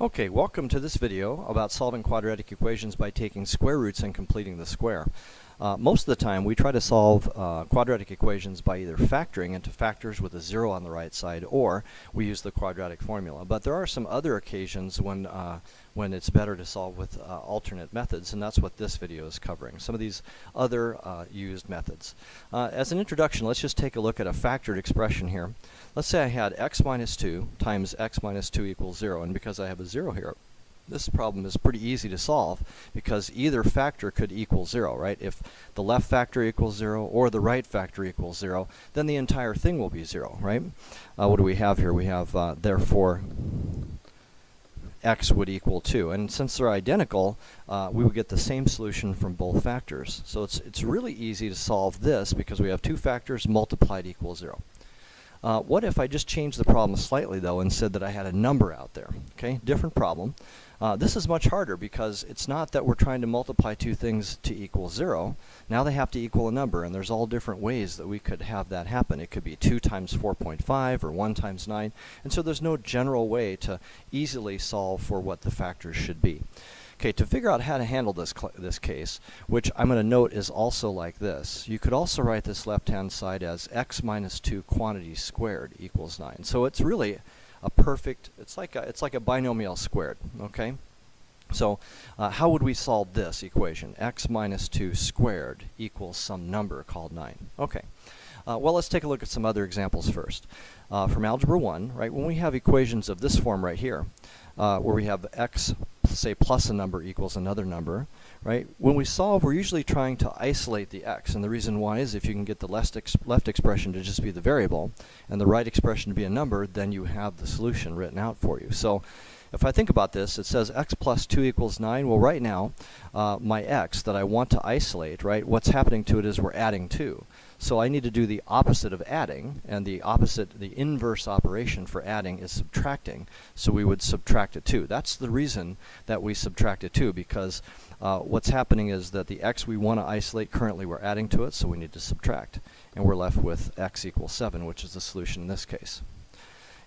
Okay, welcome to this video about solving quadratic equations by taking square roots and completing the square. Most of the time we try to solve quadratic equations by either factoring into factors with a 0 on the right side, or we use the quadratic formula. But there are some other occasions when it's better to solve with alternate methods, and that's what this video is covering, some of these other used methods. As an introduction, let's just take a look at a factored expression here. Let's say I had x minus 2 times x minus 2 equals 0, and because I have a 0 here, this problem is pretty easy to solve because either factor could equal 0, right? If the left factor equals 0 or the right factor equals 0, then the entire thing will be 0, right? What do we have here? We have, therefore, x would equal 2. And since they're identical, we would get the same solution from both factors. So it's really easy to solve this because we have two factors multiplied equals 0. What if I just changed the problem slightly, though, and said that I had a number out there? Okay, different problem. This is much harder because it's not that we're trying to multiply two things to equal 0. Now they have to equal a number, and there's all different ways that we could have that happen. It could be 2 times 4.5 or 1 times 9, and so there's no general way to easily solve for what the factors should be. Okay, to figure out how to handle this case, which I'm going to note is also like this, you could also write this left-hand side as x minus 2 quantities squared equals 9. So it's really a perfect, it's like a binomial squared, okay? So how would we solve this equation? X minus 2 squared equals some number called 9. Okay. Well, let's take a look at some other examples first. From Algebra 1, right, when we have equations of this form right here, where we have x, say, plus a number equals another number, right? When we solve, we're usually trying to isolate the x, and the reason why is if you can get the left expression to just be the variable and the right expression to be a number, then you have the solution written out for you. So if I think about this, it says x plus 2 equals 9. Well, right now, my x that I want to isolate, right, what's happening to it is we're adding 2. So I need to do the opposite of adding, and the inverse operation for adding is subtracting. So we would subtract a 2. That's the reason that we subtract a 2, because what's happening is that the x we want to isolate, currently we're adding to it, so we need to subtract. And we're left with x equals 7, which is the solution in this case.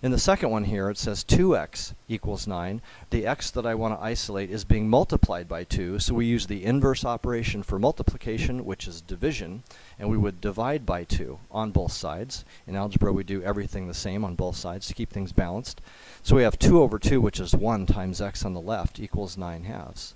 In the second one here, it says 2x equals 9. The x that I want to isolate is being multiplied by 2, so we use the inverse operation for multiplication, which is division, and we would divide by 2 on both sides. In algebra, we do everything the same on both sides to keep things balanced. So we have 2 over 2, which is 1 times x on the left, equals 9 halves.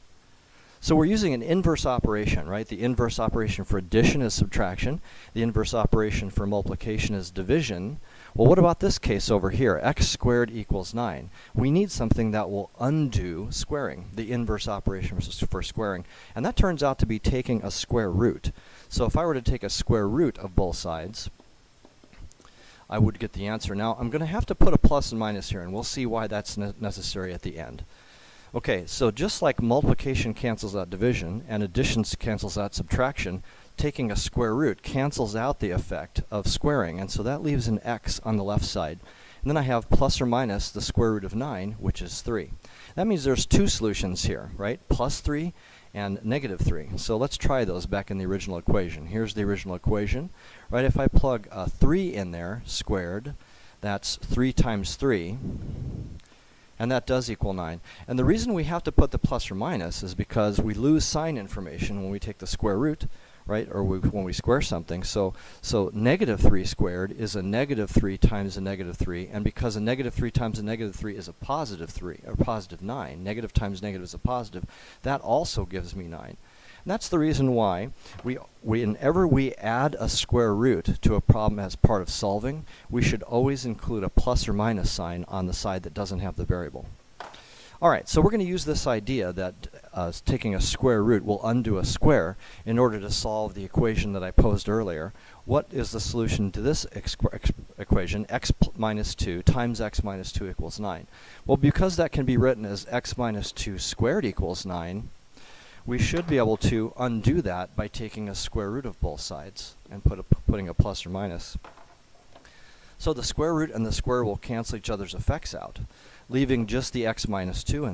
So we're using an inverse operation, right? The inverse operation for addition is subtraction. The inverse operation for multiplication is division. Well, what about this case over here? X squared equals 9. We need something that will undo squaring, the inverse operation for squaring. And that turns out to be taking a square root. So if I were to take a square root of both sides, I would get the answer. Now, I'm going to have to put a plus and minus here, and we'll see why that's necessary at the end. Okay, so just like multiplication cancels out division and addition cancels out subtraction, taking a square root cancels out the effect of squaring, and so that leaves an x on the left side. And then I have plus or minus the square root of 9, which is 3. That means there's two solutions here, right? Plus 3 and negative 3. So let's try those back in the original equation. Here's the original equation, right? If I plug 3 in there, squared, that's 3 times 3. And that does equal 9. And the reason we have to put the plus or minus is because we lose sign information when we take the square root, right, or when we square something. So negative 3 squared is a negative 3 times a negative 3, and because a negative 3 times a negative 3 is a positive 3, or positive 9, negative times negative is a positive, that also gives me 9. And that's the reason why whenever we add a square root to a problem as part of solving, we should always include a plus or minus sign on the side that doesn't have the variable. Alright, so we're going to use this idea that taking a square root will undo a square in order to solve the equation that I posed earlier. What is the solution to this equation? X minus 2 times x minus 2 equals 9. Well, because that can be written as x minus 2 squared equals 9, we should be able to undo that by taking a square root of both sides and putting a plus or minus. So the square root and the square will cancel each other's effects out, leaving just the x minus 2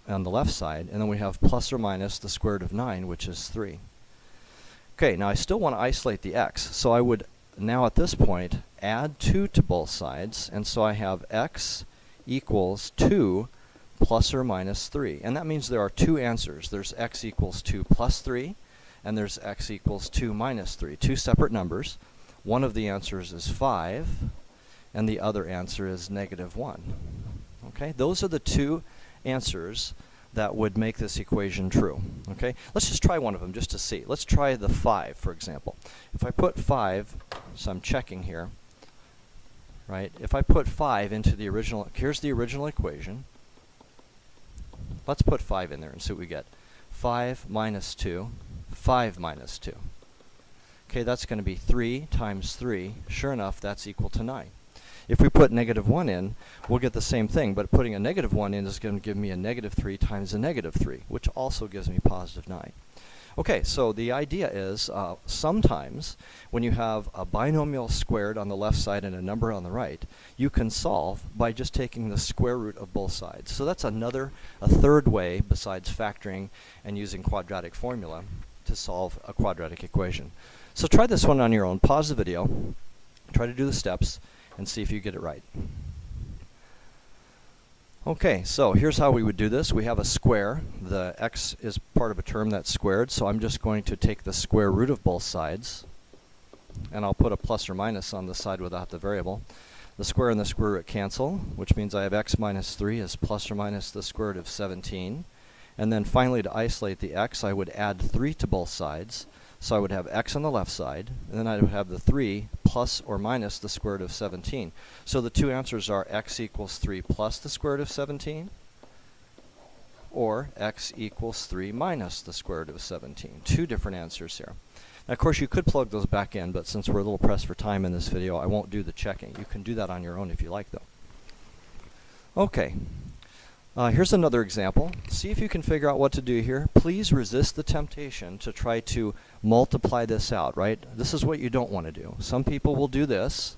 on the left side, and then we have plus or minus the square root of 9, which is 3. Okay, now I still want to isolate the x, so I would now at this point add 2 to both sides, and so I have x equals 2 plus or minus 3. And that means there are two answers. There's x equals 2 plus 3, and there's x equals 2 minus 3. Two separate numbers. One of the answers is 5, and the other answer is negative 1. Okay, those are the two answers that would make this equation true. Okay, let's just try one of them just to see. Let's try the 5, for example. If I put 5, so I'm checking here, right? If I put 5 into the original, here's the original equation. Let's put 5 in there and see what we get. 5 minus 2, 5 minus 2. Okay, that's going to be 3 times 3. Sure enough, that's equal to 9. If we put negative 1 in, we'll get the same thing, but putting a negative 1 in is going to give me a negative 3 times a negative 3, which also gives me positive 9. Okay, so the idea is sometimes when you have a binomial squared on the left side and a number on the right, you can solve by just taking the square root of both sides. So that's a third way besides factoring and using quadratic formula to solve a quadratic equation. So try this one on your own. Pause the video, try to do the steps, and see if you get it right. Okay, so here's how we would do this. We have a square. The x is part of a term that's squared, so I'm just going to take the square root of both sides, and I'll put a plus or minus on the side without the variable. The square and the square root cancel, which means I have x minus 3 is plus or minus the square root of 17. And then finally, to isolate the x, I would add 3 to both sides. So I would have x on the left side, and then I would have the 3 plus or minus the square root of 17. So the two answers are x equals 3 plus the square root of 17, or x equals 3 minus the square root of 17. Two different answers here. Now, of course, you could plug those back in, but since we're a little pressed for time in this video, I won't do the checking. You can do that on your own if you like, though. Okay. Here's another example. See if you can figure out what to do here. Please resist the temptation to try to multiply this out, right? This is what you don't want to do. Some people will do this.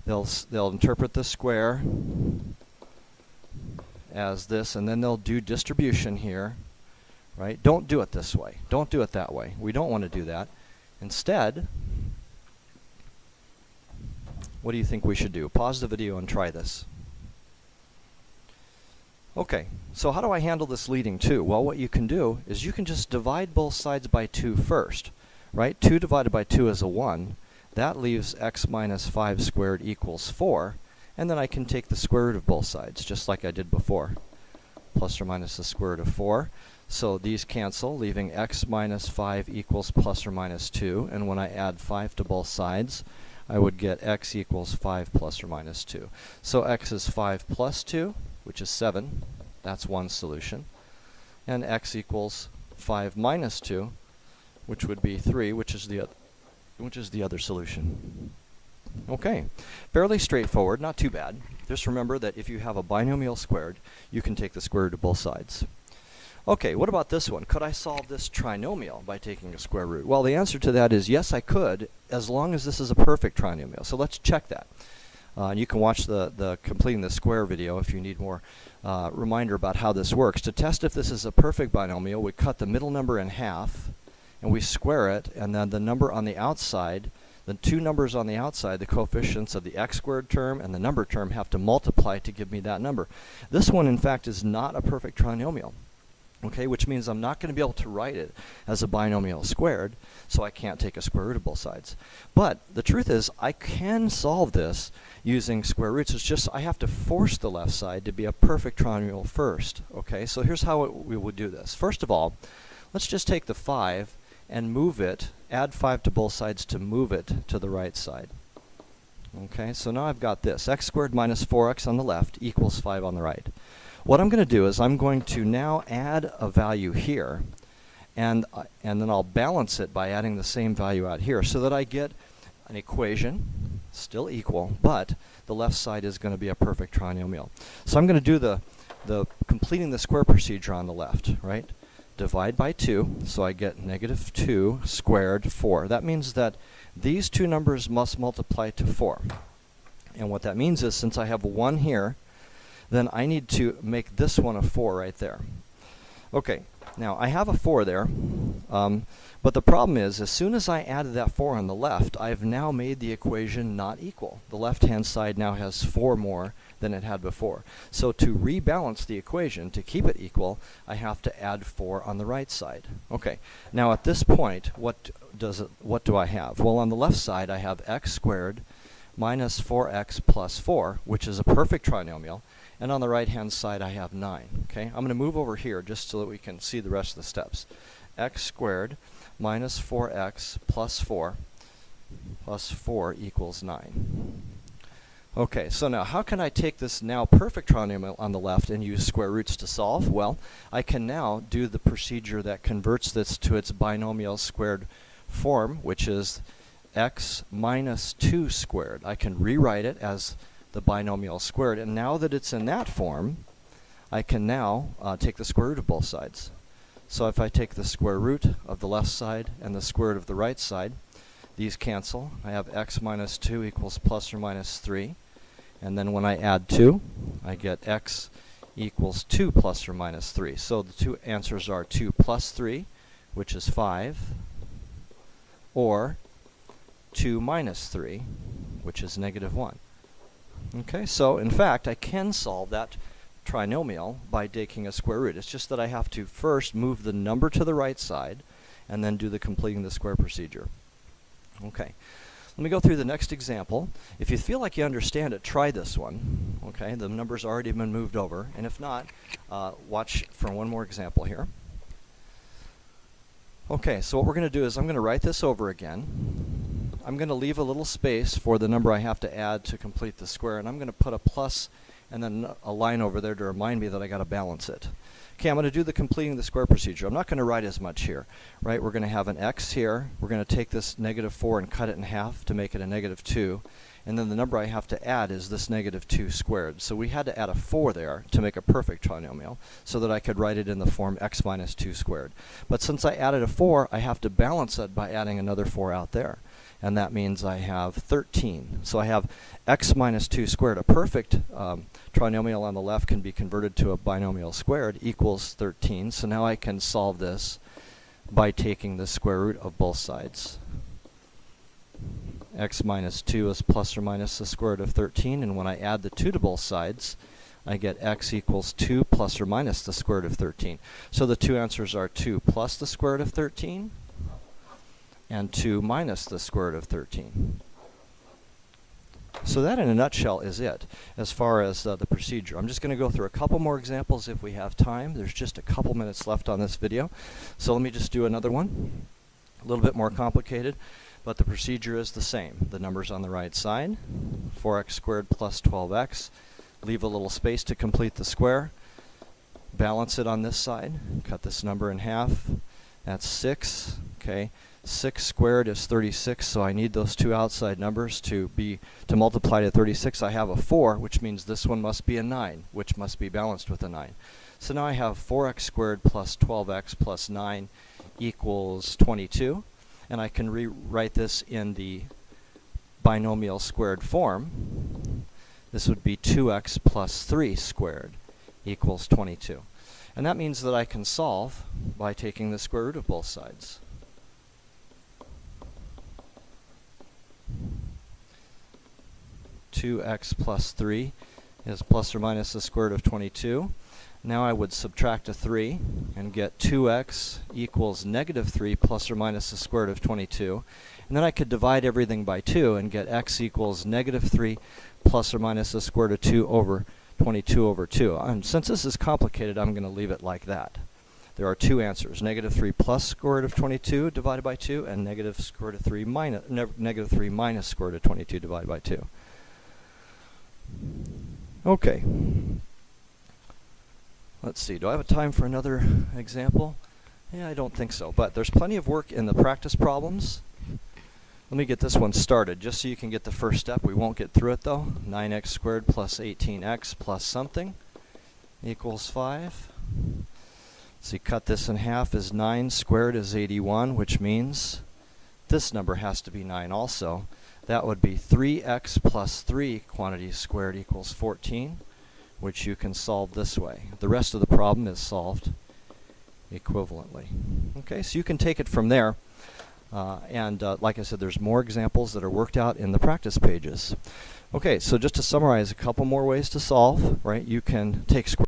They'll interpret the square as this, and then they'll do distribution here, right? Don't do it this way. Don't do it that way. We don't want to do that. Instead, what do you think we should do? Pause the video and try this. Okay, so how do I handle this leading 2? Well, what you can do is you can just divide both sides by 2 first, right? 2 divided by 2 is a 1. That leaves x minus 5 squared equals 4. And then I can take the square root of both sides, just like I did before. Plus or minus the square root of 4. So these cancel, leaving x minus 5 equals plus or minus 2. And when I add 5 to both sides, I would get x equals 5 plus or minus 2. So x is 5 plus 2, which is 7. That's one solution. And x equals 5 minus 2, which would be 3, which is the other solution. Okay, fairly straightforward, not too bad. Just remember that if you have a binomial squared, you can take the square root of both sides. Okay, what about this one? Could I solve this trinomial by taking a square root? Well, the answer to that is yes, I could, as long as this is a perfect trinomial. So let's check that. And you can watch the completing the square video if you need more reminder about how this works. To test if this is a perfect binomial, we cut the middle number in half, and we square it, and then the number on the outside, the two numbers on the outside, the coefficients of the x squared term and the number term, have to multiply to give me that number. This one, in fact, is not a perfect trinomial. Okay, which means I'm not going to be able to write it as a binomial squared, so I can't take a square root of both sides. But the truth is, I can solve this using square roots. It's just I have to force the left side to be a perfect trinomial first. Okay, so here's how we would do this. First of all, let's just take the 5 and move it, add 5 to both sides to move it to the right side. Okay, so now I've got this. X squared minus 4x on the left equals 5 on the right. What I'm going to do is I'm going to now add a value here, and then I'll balance it by adding the same value out here so that I get an equation, still equal, but the left side is going to be a perfect trinomial. So I'm going to do the completing the square procedure on the left, right? Divide by 2, so I get negative 2 squared 4. That means that these two numbers must multiply to 4. And what that means is, since I have 1 here, then I need to make this one a 4 right there. Okay, now I have a 4 there. But the problem is, as soon as I added that 4 on the left, I've now made the equation not equal. The left-hand side now has 4 more than it had before. So to rebalance the equation, to keep it equal, I have to add 4 on the right side. Okay, now at this point, what do I have? Well, on the left side, I have x squared minus 4x plus 4, which is a perfect trinomial. And on the right-hand side, I have 9. Okay, I'm going to move over here just so that we can see the rest of the steps. X squared minus 4x plus 4 equals 9. Okay, so now how can I take this now perfect trinomial on the left and use square roots to solve? Well, I can now do the procedure that converts this to its binomial squared form, which is x minus 2 squared. I can rewrite it as the binomial squared, and now that it's in that form, I can now take the square root of both sides. So if I take the square root of the left side and the square root of the right side, these cancel. I have x minus 2 equals plus or minus 3. And then when I add 2, I get x equals 2 plus or minus 3. So the two answers are 2 plus 3, which is 5, or 2 minus 3, which is negative 1. Okay, so in fact, I can solve that trinomial by taking a square root. It's just that I have to first move the number to the right side and then do the completing the square procedure. Okay, let me go through the next example. If you feel like you understand it, try this one. Okay, the number's already been moved over, and if not, watch for one more example here. Okay, so what we're going to do is I'm going to write this over again. I'm going to leave a little space for the number I have to add to complete the square, and I'm going to put a plus and then a line over there to remind me that I got to balance it. Okay, I'm going to do the completing the square procedure. I'm not going to write as much here, right? We're going to have an x here. We're going to take this negative 4 and cut it in half to make it a negative 2. And then the number I have to add is this negative 2 squared. So we had to add a 4 there to make a perfect trinomial so that I could write it in the form x minus 2 squared. But since I added a 4, I have to balance it by adding another 4 out there. And that means I have 13. So I have x minus 2 squared. A perfect trinomial on the left can be converted to a binomial squared equals 13. So now I can solve this by taking the square root of both sides. X minus 2 is plus or minus the square root of 13, and when I add the 2 to both sides, I get x equals 2 plus or minus the square root of 13. So the two answers are 2 plus the square root of 13 and 2 minus the square root of 13. So that in a nutshell is it as far as the procedure. I'm just going to go through a couple more examples if we have time. There's just a couple minutes left on this video. So let me just do another one. A little bit more complicated, but the procedure is the same. The number's on the right side, 4x squared plus 12x. Leave a little space to complete the square. Balance it on this side. Cut this number in half. That's 6. Okay. 6 squared is 36, so I need those two outside numbers to multiply to 36. I have a 4, which means this one must be a 9, which must be balanced with a 9. So now I have 4x squared plus 12x plus 9 equals 22. And I can rewrite this in the binomial squared form. This would be 2x plus 3 squared equals 22. And that means that I can solve by taking the square root of both sides. (2x plus 3 is plus or minus the square root of 22. Now I would subtract a 3 and get 2x equals negative 3 plus or minus the square root of 22. And then I could divide everything by 2 and get x equals negative 3 plus or minus the square root of 2 over 22 over 2. And since this is complicated, I'm going to leave it like that. There are two answers, negative 3 plus square root of 22 divided by 2, and negative square root of 3 negative 3 minus square root of 22 divided by 2. Okay. Let's see, do I have a time for another example? Yeah, I don't think so, but there's plenty of work in the practice problems. Let me get this one started, just so you can get the first step. We won't get through it though. 9x squared plus 18x plus something equals 5. So you cut this in half as 9 squared is 81, which means this number has to be 9 also. That would be 3x plus 3 quantities squared equals 14, which you can solve this way. The rest of the problem is solved equivalently. Okay, so you can take it from there. Like I said, there's more examples that are worked out in the practice pages. Okay, so just to summarize, a couple more ways to solve, right? You can take square